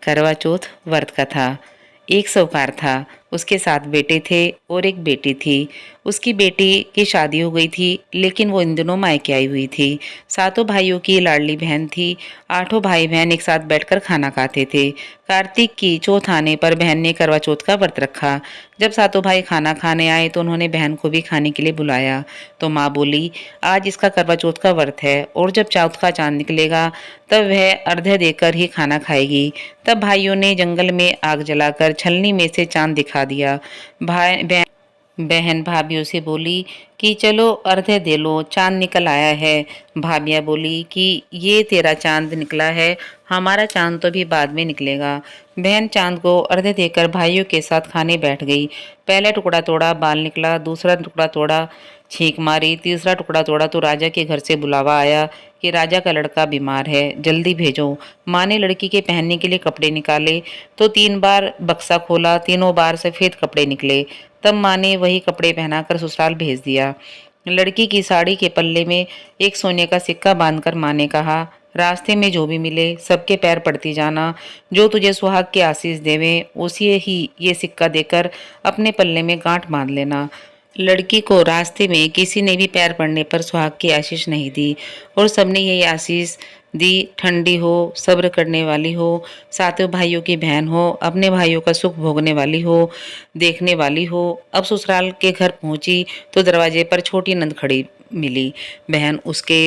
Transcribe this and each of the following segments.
करवा चौथ व्रत का था। एक साहूकार था, उसके 7 बेटे थे और एक बेटी थी। उसकी बेटी की शादी हो गई थी, लेकिन वो इन दिनों मायके आई हुई थी। 7 भाइयों की लाडली बहन थी। 8 भाई बहन एक साथ बैठकर खाना खाते थे। कार्तिक की चौथ आने पर बहन ने करवा चौथ का व्रत रखा। जब 7 भाई खाना खाने आए तो उन्होंने बहन को भी खाने के लिए बुलाया। तो माँ बोली, आज इसका करवा चौथ का व्रत है और जब चौथ का चांद निकलेगा तब वह अर्घ्य देकर ही खाना खाएगी। तब भाइयों ने जंगल में आग जलाकर छलनी में से चांद दिखा दिया। बहन भाभीियों से बोली कि चलो अर्घ्य दे लो, चांद निकल आया है। भाभियां बोली कि ये तेरा चांद निकला है, हमारा चांद तो भी बाद में निकलेगा। बहन चांद को अर्घ्य देकर भाइयों के साथ खाने बैठ गई। पहला टुकड़ा तोड़ा, बाल निकला। दूसरा टुकड़ा तोड़ा, छींक मारी। तीसरा टुकड़ा तोड़ा तो राजा के घर से बुलावा आया कि राजा का लड़का बीमार है, जल्दी भेजो। माँ ने लड़की के पहनने के लिए कपड़े निकाले तो 3 बार बक्सा खोला, तीनों बार सफ़ेद कपड़े निकले। तब माँ ने वही कपड़े पहनाकर ससुराल भेज दिया। लड़की की साड़ी के पल्ले में एक सोने का सिक्का बांधकर माँ ने कहा, रास्ते में जो भी मिले सबके पैर पड़ती जाना, जो तुझे सुहाग की आशीष देवे उसी ही ये सिक्का देकर अपने पल्ले में गांठ बांध लेना। लड़की को रास्ते में किसी ने भी पैर पड़ने पर सुहाग की आशीष नहीं दी और सबने यही आशीष दी, ठंडी हो, सब्र करने वाली हो, 7 भाइयों की बहन हो, अपने भाइयों का सुख भोगने वाली हो, देखने वाली हो। अब ससुराल के घर पहुंची तो दरवाजे पर छोटी नंद खड़ी मिली। बहन उसके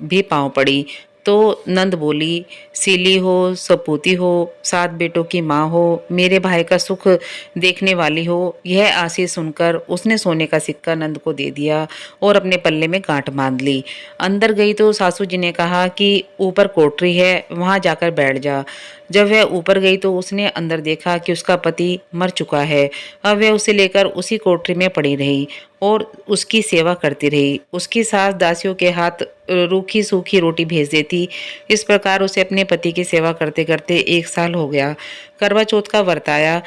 भी पांव पड़ी तो नंद बोली, सीली हो, सपूती हो, 7 बेटों की माँ हो, मेरे भाई का सुख देखने वाली हो। यह आशीष सुनकर उसने सोने का सिक्का नंद को दे दिया और अपने पल्ले में गांठ बांध ली। अंदर गई तो सासू जी ने कहा कि ऊपर कोठरी है, वहां जाकर बैठ जा। जब वह ऊपर गई तो उसने अंदर देखा कि उसका पति मर चुका है। अब वह उसे लेकर उसी कोठरी में पड़ी रही और उसकी सेवा करती रही। उसकी सास दासियों के हाथ रूखी सूखी रोटी भेज देती। इस प्रकार उसे अपने पति की सेवा करते करते 1 साल हो गया। करवा चौथ का व्रत आया।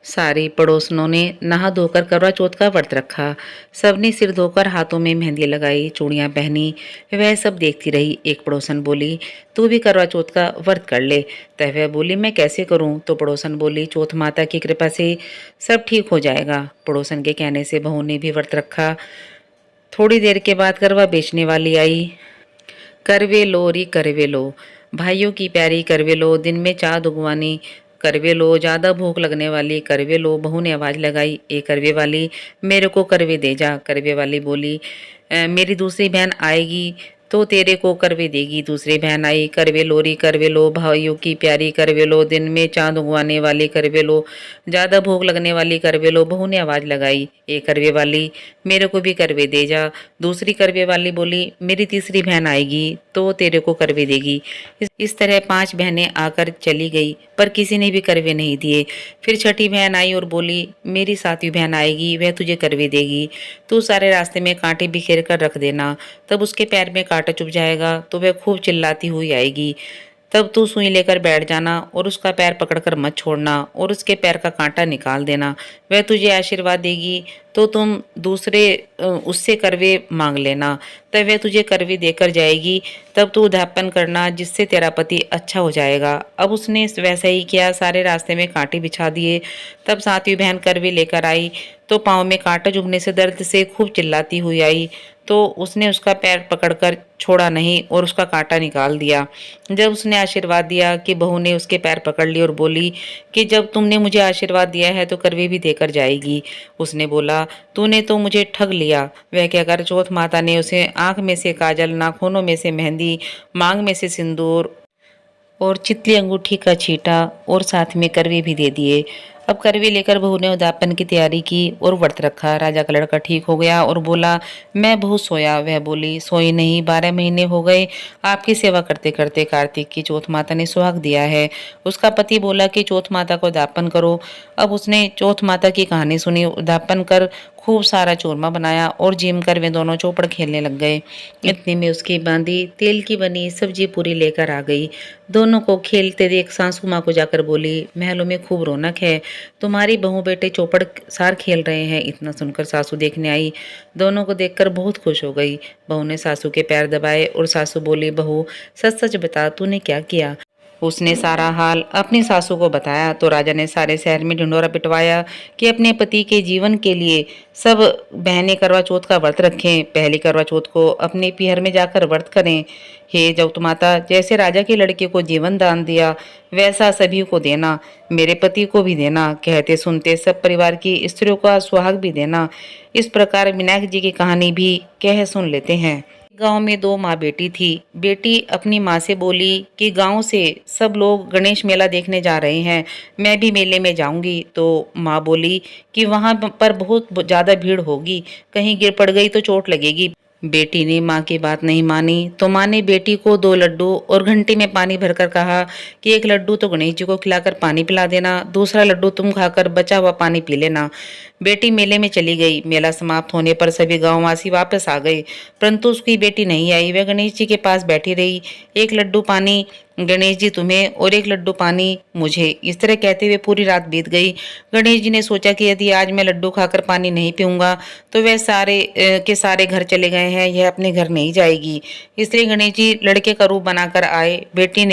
सारी पड़ोसनों ने नहा धोकर करवा चौथ का व्रत रखा। सबने सिर धोकर हाथों में मेहंदी लगाई, चूड़ियां पहनी। वह सब देखती रही। एक पड़ोसन बोली, तू भी करवा चौथ का व्रत कर ले। तब वह बोली, मैं कैसे करूं? तो पड़ोसन बोली, चौथ माता की कृपा से सब ठीक हो जाएगा। पड़ोसन के कहने से बहू ने भी व्रत रखा। थोड़ी देर के बाद करवा बेचने वाली आई। करवे लो री करवे लो, भाइयों की प्यारी करवे लो, दिन में चाह दुगवानी करवे लो, ज्यादा भूख लगने वाली करवे लो। बहू ने आवाज लगाई, ए करवे वाली, मेरे को करवे दे जा। करवे वाली बोली, मेरी दूसरी बहन आएगी तो तेरे को करवे देगी। दूसरी बहन आई, करवे लोरी करवे लो, भाइयों की प्यारी करवे लो, दिन में चांद उगवाने वाली करवे लो, ज्यादा भूख लगने वाली करवे लो। बहू ने आवाज लगाई, ए करवे वाली, मेरे को भी करवे दे जा। दूसरी करवे वाली बोली, मेरी तीसरी बहन आएगी तो तेरे को करवे देगी। इस तरह 5 बहनें आकर चली गई पर किसी ने भी करवे नहीं दिए। फिर छठी बहन आई और बोली, मेरी 7वीं बहन आएगी, वह तुझे करवे देगी। तू सारे रास्ते में कांटे बिखेर कर रख देना, तब उसके पैर में कांटा चुभ जाएगा तो वह खूब चिल्लाती हुई आएगी। तब तू सुई लेकर बैठ जाना और उसका पैर पकड़कर मत छोड़ना और उसके पैर का कांटा निकाल देना। वह तुझे आशीर्वाद देगी तो तुम दूसरे उससे करवे मांग लेना। तब वह तुझे करवे देकर जाएगी। तब तू उद्यापन करना, जिससे तेरा पति अच्छा हो जाएगा। अब उसने वैसा ही किया, सारे रास्ते में कांटे बिछा दिए। तब 7वीं बहन करवे लेकर आई तो पाँव में कांटा चुभने से दर्द से खूब चिल्लाती हुई आई। तो उसने उसका पैर पकड़कर छोड़ा नहीं और उसका कांटा निकाल दिया। जब उसने आशीर्वाद दिया कि बहू ने उसके पैर पकड़ लिए और बोली कि जब तुमने मुझे आशीर्वाद दिया है तो करवे भी देकर जाएगी। उसने बोला, तूने तो मुझे ठग लिया। वह कहकर चौथ माता ने उसे आंख में से काजल, नाखूनों में से मेहंदी, मांग में से सिंदूर और चितली अंगूठी का छींटा और साथ में करवे भी दे दिए। अब करवे लेकर बहू ने उद्यापन की तैयारी की और व्रत रखा। राजा का लड़का ठीक हो गया और बोला, मैं बहुत सोया। वह बोली, सोई नहीं, 12 महीने हो गए आपकी सेवा करते करते। कार्तिक की चौथ माता ने सुहाग दिया है। उसका पति बोला कि चौथ माता को उद्यापन करो। अब उसने चौथ माता की कहानी सुनी, उद्यापन कर खूब सारा चूरमा बनाया और जिम कर वे दोनों चौपड़ खेलने लग गए। इतने में उसकी बांदी तेल की बनी सब्जी पूरी लेकर आ गई। दोनों को खेलते देख सासू माँ को जाकर बोली, महलों में खूब रौनक है, तुम्हारी बहू बेटे चौपड़ सार खेल रहे हैं। इतना सुनकर सासू देखने आई। दोनों को देखकर बहुत खुश हो गई। बहू ने सासू के पैर दबाए और सासू बोली, बहू सच सच बता, तूने क्या किया? उसने सारा हाल अपनी सासू को बताया तो राजा ने सारे शहर में ढिंढोरा पिटवाया कि अपने पति के जीवन के लिए सब बहनें करवा चौथ का व्रत रखें। पहली करवा चौथ को अपने पीहर में जाकर व्रत करें। हे जगत माता, जैसे राजा के लड़के को जीवन दान दिया वैसा सभी को देना, मेरे पति को भी देना। कहते सुनते सब परिवार की स्त्रियों का सुहाग भी देना। इस प्रकार विनायक जी की कहानी भी कह सुन लेते हैं। गांव में दो माँ बेटी थी। बेटी अपनी माँ से बोली कि गांव से सब लोग गणेश मेला देखने जा रहे हैं, मैं भी मेले में जाऊंगी। तो माँ बोली कि वहां पर बहुत ज़्यादा भीड़ होगी, कहीं गिर पड़ गई तो चोट लगेगी। बेटी ने माँ की बात नहीं मानी तो माँ ने बेटी को 2 लड्डू और घंटी में पानी भरकर कहा कि एक लड्डू तो गणेश जी को खिलाकर पानी पिला देना, दूसरा लड्डू तुम खाकर बचा हुआ पानी पी लेना। बेटी मेले में चली गई। मेला समाप्त होने पर सभी गांववासी वापस आ गए, परंतु उसकी बेटी नहीं आई। वह गणेश जी के पास बैठी रही। एक लड्डू पानी गणेश जी तुम्हें और एक लड्डू पानी मुझे, इस तरह कहते हुए पूरी रात बीत गई। गणेश जी ने सोचा कि यदि आज मैं लड्डू खाकर पानी नहीं पीऊंगा तो वह सारे के सारे घर चले गए हैं, यह अपने घर नहीं जाएगी। इसलिए गणेश जी लड़के का रूप बनाकर आए। बेटी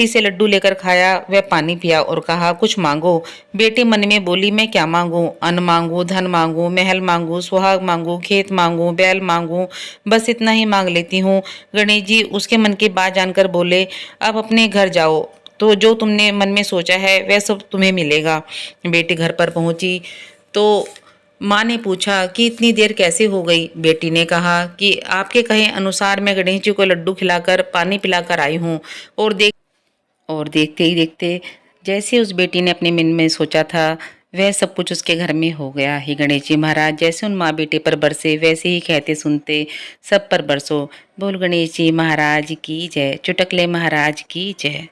से लड्डू लेकर खाया, वह पानी पिया और कहा कुछ मांगो। बेटी मन में बोली मैं क्या मांगू, अन्न मांगू, धन मांगू, महल मांगू, सुहाग मांगू, खेत मांगू, बैल मांगू, बस इतना ही मांग लेती हूँ। गणेश जी उसके मन की बात जानकर बोले अब अपने घर जाओ, तो जो तुमने मन में सोचा है वह सब तुम्हें मिलेगा। बेटी घर पर पहुंची तो माँ ने पूछा कि इतनी देर कैसे हो गई। बेटी ने कहा कि आपके कहे अनुसार मैं गणेश जी को लड्डू खिलाकर पानी पिलाकर आई हूँ। और देखते ही देखते जैसे उस बेटी ने अपने मन में सोचा था वह सब कुछ उसके घर में हो गया। ही गणेश जी महाराज जैसे उन माँ बेटे पर बरसे वैसे ही कहते सुनते सब पर बरसो। बोल गणेश जी महाराज की जय। चुटकले महाराज की जय।